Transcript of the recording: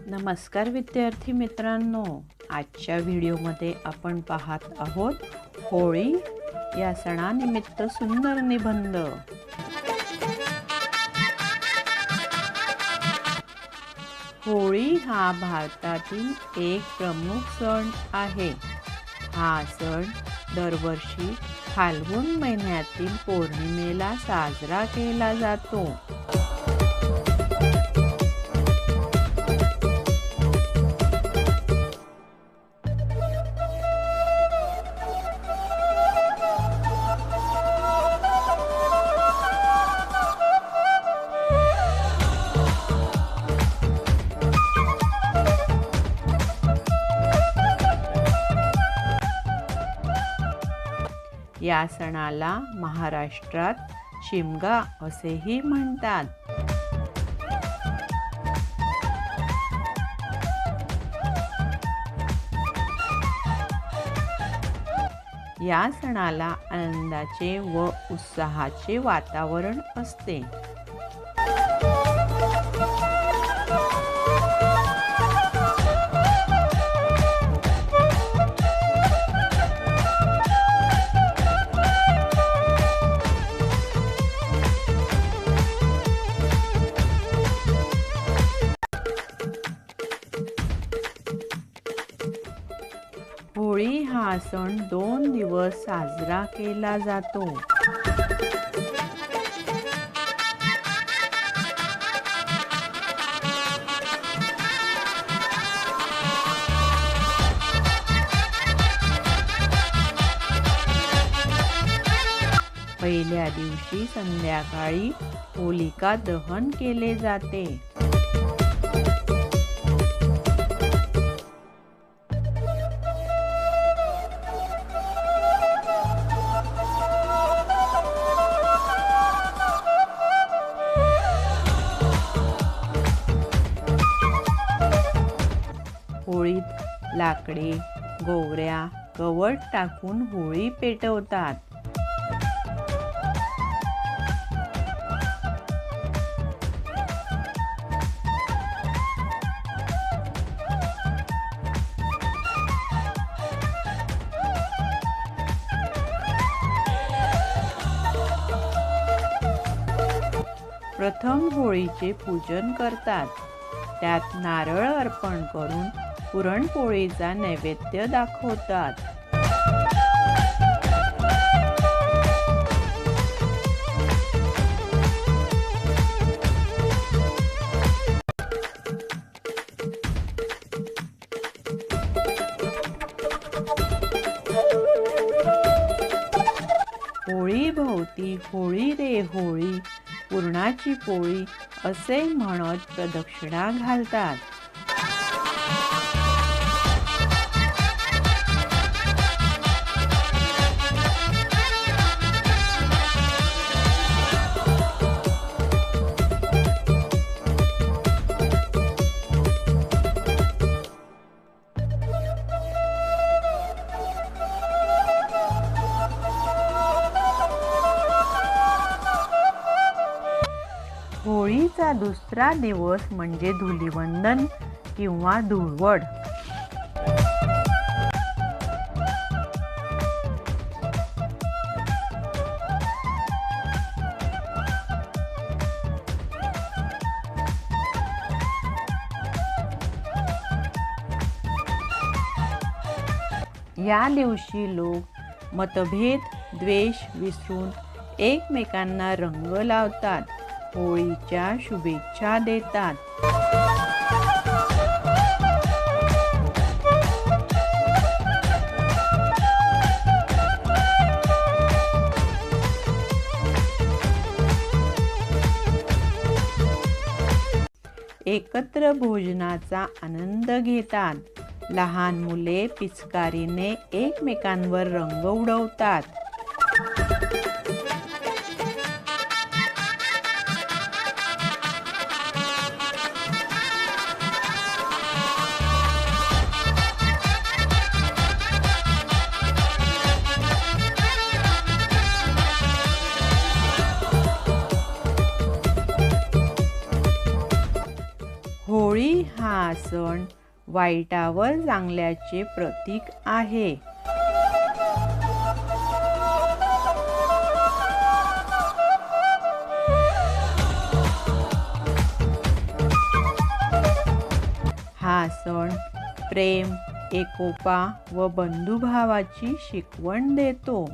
नमस्कार विद्यार्थी मित्रांनो, आजच्या व्हिडिओमध्ये आपण पाहत आहोत होळी या सणानिमित्त सुंदर निबंध। होळी हा भारतातील एक प्रमुख सण आहे। हा सण दरवर्षी फाल्गुन महिन्यातील पौर्णिमेला साजरा केला जातो। या सणाला महाराष्ट्रात शिमगा असेही म्हणतात। या सणाला आनंदाचे व उत्साहाचे वातावरण असते। होळी हा सण 2 दिवस साजरा केला जातो। पहिल्या दिवशी संध्याकाळी होलिका दहन केले जाते। होळीत लाकडे, गोवऱ्या, गवत टाकून होळी पेटवतात। प्रथम होळीचे पूजन करतात। त्यात नारळ अर्पण करून पुरणपोळीचा नैवेद्य दाखवतात। होळी भोवती होळी रे होळी, पुरणाची पोळी असे म्हणत प्रदक्षिणा घालतात। होळीचा दुसरा दिवस म्हणजे धुलिवंदन किंवा धुळवड। या दिवशी लोक मतभेद, द्वेष विसरून एकमेकांना रंग लावतात, होळीच्या शुभेच्छा देतात। एकत्र भोजनाचा आनंद घेतात। लहान मुले पिचकारीने एकमेकांवर रंग उडवतात। होळी हा सण वाईटावर चांगल्याचे प्रतीक आहे. हा सण प्रेम, एकोपा व बंधुभावाची शिकवण देतो.